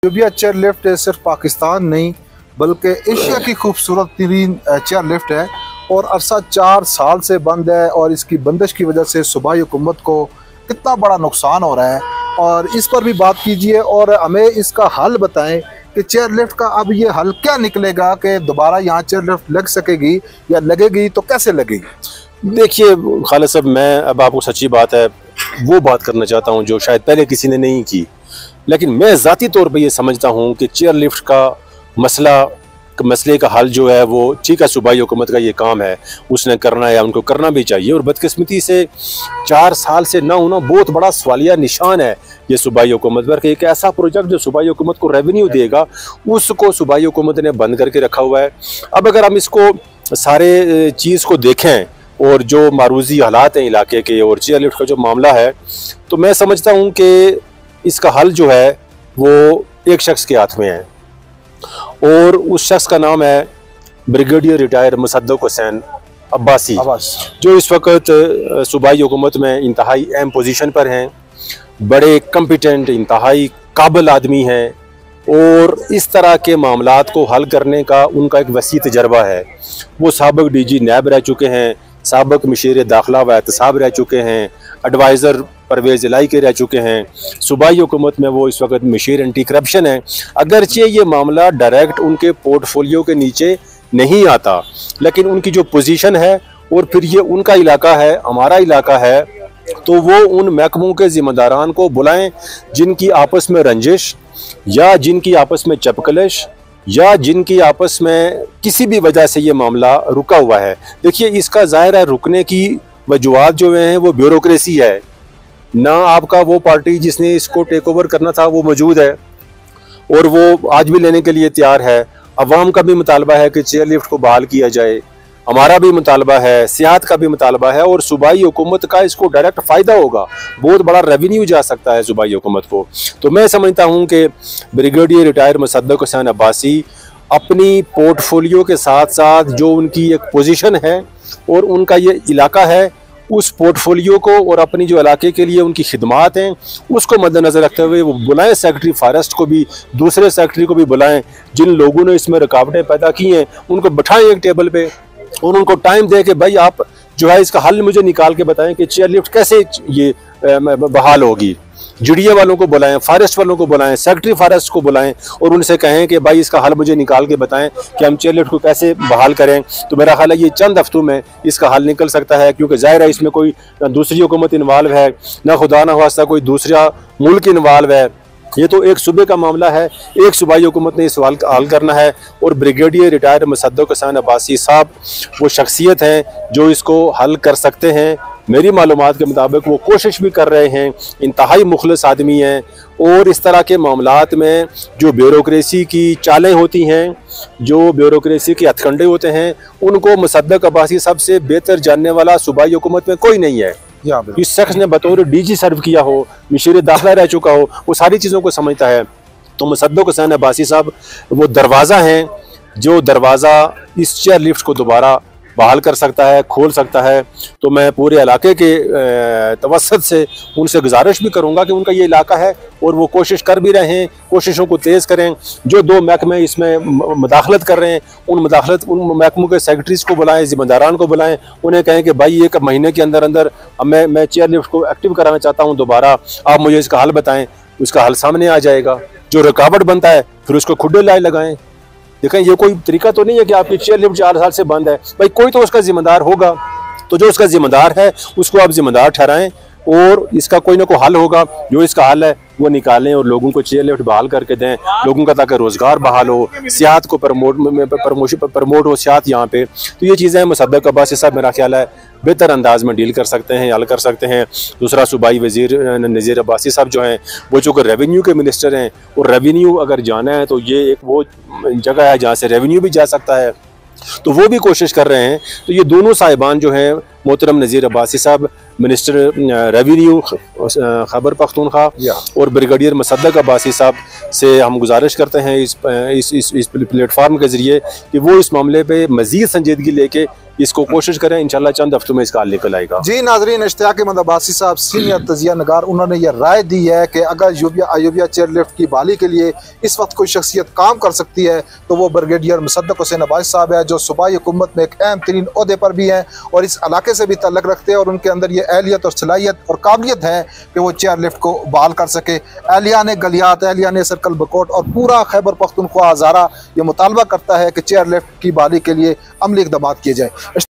Ayubia chair lift सिर्फ पाकिस्तान नहीं बल्कि एशिया की खूबसूरत तरीन चेयर लिफ्ट है और अरसा 4 साल से बंद है और इसकी बंदिश की वजह से सूबाई हुकूमत को कितना बड़ा नुकसान हो रहा है और इस पर भी बात कीजिए और हमें इसका हल बताएं कि चेयर लिफ्ट का अब ये हल क्या निकलेगा कि दोबारा यहाँ चेयर लिफ्ट लग सकेगी या लगेगी तो कैसे लगेगी। देखिए खालिद साहब, मैं अब आपको सच्ची बात है वो बात करना चाहता हूँ जो शायद पहले किसी ने नहीं की, लेकिन मैं ज़ाती तौर पे ये समझता हूँ कि चेयर लिफ्ट का मसले का हल जो है वो ठीक है, सूबाई हुकूमत का ये काम है, उसने करना है, उनको करना भी चाहिए। और बदकिस्मती से 4 साल से ना होना बहुत बड़ा सवालिया निशान है ये सूबाई हुकूमत पर कि एक ऐसा प्रोजेक्ट जो सूबाई हुकूमत को रेवेन्यू देगा उसको सूबाई हुकूमत ने बंद करके रखा हुआ है। अब अगर हम इसको सारे चीज़ को देखें और जो मारूजी हालात हैं इलाके के और चेयर लिफ्ट का जो मामला है, तो मैं समझता हूँ कि इसका हल जो है वो एक शख्स के हाथ में है और उस शख्स का नाम है ब्रिगेडियर रिटायर मुसद्दक हुसैन अब्बासी, जो इस वक्त सूबाई हुकूमत में इंतहाई अहम पोजीशन पर हैं, बड़े कम्पिटेंट इंतहाई काबिल आदमी हैं और इस तरह के मामलात को हल करने का उनका एक वसी तजर्बा है। वो साबिक DG नैब रह चुके हैं, साबिक मशीर दाखिला व एहतसाब रह चुके हैं, एडवाइज़र परवेज़ इलाही के रह चुके हैं, सूबाई हुकूमत में वो इस वक्त मशीर एंटी करप्शन है। अगरचे ये मामला डायरेक्ट उनके पोर्टफोलियो के नीचे नहीं आता, लेकिन उनकी जो पोजीशन है और फिर ये उनका इलाका है, हमारा इलाका है, तो वो उन महकमों के ज़िम्मेदारान को बुलाएं जिनकी आपस में रंजिश या जिनकी आपस में चपकलिश या जिनकी आपस में किसी भी वजह से ये मामला रुका हुआ है। देखिए, इसका ज़ाहिर है रुकने की वजूहात जो हैं वो ब्यूरोक्रेसी है, ना आपका वो पार्टी जिसने इसको टेक ओवर करना था वो मौजूद है और वो आज भी लेने के लिए तैयार है। अवाम का भी मुतालबा है कि चेयर लिफ्ट को बहाल किया जाए, हमारा भी मुतालबा है, सियाहत का भी मुतालबा है और सूबाई हुकूमत का इसको डायरेक्ट फ़ायदा होगा, बहुत बड़ा रेवेन्यू जा सकता है सूबाई हुकूमत को। तो मैं समझता हूँ कि ब्रिगेडियर रिटायर मुसद्दक हुसैन अब्बासी अपनी पोर्टफोलियो के साथ साथ जो उनकी एक पोजीशन है और उनका ये इलाका है, उस पोर्टफोलियो को और अपनी जो इलाके के लिए उनकी खिदमात हैं उसको मद्देनज़र रखते हुए वो बुलाएं सेक्रेटरी फॉरेस्ट को भी, दूसरे सेक्रेटरी को भी बुलाएं जिन लोगों ने इसमें रुकावटें पैदा की हैं, उनको बिठाएं एक टेबल पे और उनको टाइम दे के भाई आप जो है इसका हल मुझे निकाल के बताएं कि चेयर लिफ्ट कैसे ये बहाल होगी। GDA वालों को बुलाएं, फॉरेस्ट वालों को बुलाएं, सेक्रेटरी फॉरेस्ट को बुलाएं और उनसे कहें कि भाई इसका हल मुझे निकाल के बताएं कि हम चेयर लिफ्ट को कैसे बहाल करें। तो मेरा ख्याल है ये चंद हफ्तों में इसका हल निकल सकता है, क्योंकि ज़ाहिर है इसमें कोई दूसरी हुकूमत इन्वॉल्व है, ना खुदा ना वास्ता कोई दूसरा मुल्क इन्वॉल्व है। ये तो एक सूबे का मामला है, एक सूबाई हुकूमत ने इस सवाल का हल करना है और ब्रिगेडियर रिटायर मुसद्दक हुसैन अब्बासी साहब वो शख्सियत हैं जो इसको हल कर सकते हैं। मेरी मालूमात के मुताबिक वो कोशिश भी कर रहे हैं, इंतहाई मुखलिस आदमी हैं और इस तरह के मामलात में जो ब्यूरोक्रेसी की चालें होती हैं, जो ब्यूरोक्रेसी के हथकंडे होते हैं, उनको मुसद्दक अब्बासी साहब से बेहतर जानने वाला सूबाई हुकूमत में कोई नहीं है। इस शख्स ने बतौर DG सर्व किया हो, मशीर दाखिला रह चुका हो, वो सारी चीज़ों को समझता है। तो मुसद्दक हुसैन अब्बासी साहब वो दरवाज़ा हैं जो दरवाज़ा इस चेयर लिफ्ट को दोबारा बहाल कर सकता है, खोल सकता है। तो मैं पूरे इलाके के तवस्सुत से उनसे गुजारिश भी करूंगा कि उनका ये इलाका है और वो कोशिश कर भी रहे हैं, कोशिशों को तेज़ करें। जो 2 महकमे इसमें मुदाखलत कर रहे हैं उन महकमों के सेक्रेटरीज को बुलाएं, ज़िम्मेदारान को बुलाएं, उन्हें कहें कि भाई 1 महीने के अंदर अंदर मैं चेयर लिफ्ट को एक्टिव कराना चाहता हूँ दोबारा, आप मुझे इसका हल बताएँ। उसका हल सामने आ जाएगा। जो रुकावट बनता है फिर उसको खुडे लाए लगाएं। देखें, ये कोई तरीका तो नहीं है कि आपकी चेयर लिफ्ट 4 साल से बंद है, भाई कोई तो उसका जिम्मेदार होगा, तो जो उसका जिम्मेदार है उसको आप जिम्मेदार ठहराएं और इसका कोई ना कोई हल होगा। जो इसका हल है वो निकालें और लोगों को चेयर लिफ्ट बहाल करके दें, लोगों का ताकि रोज़गार बहाल हो, सियाहत को प्रमोट हो सियाहत यहाँ पे। तो ये चीज़ें मुसद्दक अब्बासी साहब मेरा ख्याल है बेहतर अंदाज में डील कर सकते हैं, हल कर सकते हैं। दूसरा सूबाई वज़ीर नज़ीर अब्बासी साहब जो हैं वो चूँकि रेवेन्यू के मिनिस्टर हैं और रेवेन्यू अगर जाना है तो ये एक वो जगह है जहाँ से रेवेन्यू भी जा सकता है, तो वो भी कोशिश कर रहे हैं। तो ये दोनों साहिबान जो हैं, मोहतरम नज़ीर अब्बासी साहब मिनिस्टर रेवेन्यू खैबर पख्तूनख्वा और ब्रिगेडियर मुसद्दक अब्बासी साहब से हम गुजारिश करते हैं इस प्लेटफार्म के ज़रिए कि वो इस मामले पे मज़ीद संजीदगी लेके इसको कोशिश करें, इंशाल्लाह चंद हफ्तों में इसका हल निकल आएगा। जी नाजरीन, इश्तियाक अहमद अब्बासी साहब सीनियर तजिया नगार, उन्होंने ये राय दी है कि अगर अयूबिया चेयर लिफ्ट की बहाली के लिए इस वक्त कोई शख्सियत काम कर सकती है तो वो ब्रिगेडियर मुसद्दक हुसैन अब्बासी साहब है, जो सूबाई हुकूमत में एक अहम तरीन ओहदे पर भी हैं और इस इलाके से भी तल्लक रखते हैं और उनके अंदर ये अहलियत और सलाहियत और काबिलियत है कि वो चेयर लिफ्ट को बहाल कर सके। एहलियान गलियात, एहलियान सर्कल बकोट और पूरा खैबर पख्तूनख्वा हज़ारा ये मुतालबा करता है कि चेयर लिफ्ट की बहाली के लिए अमली इक़दाम किए जाए।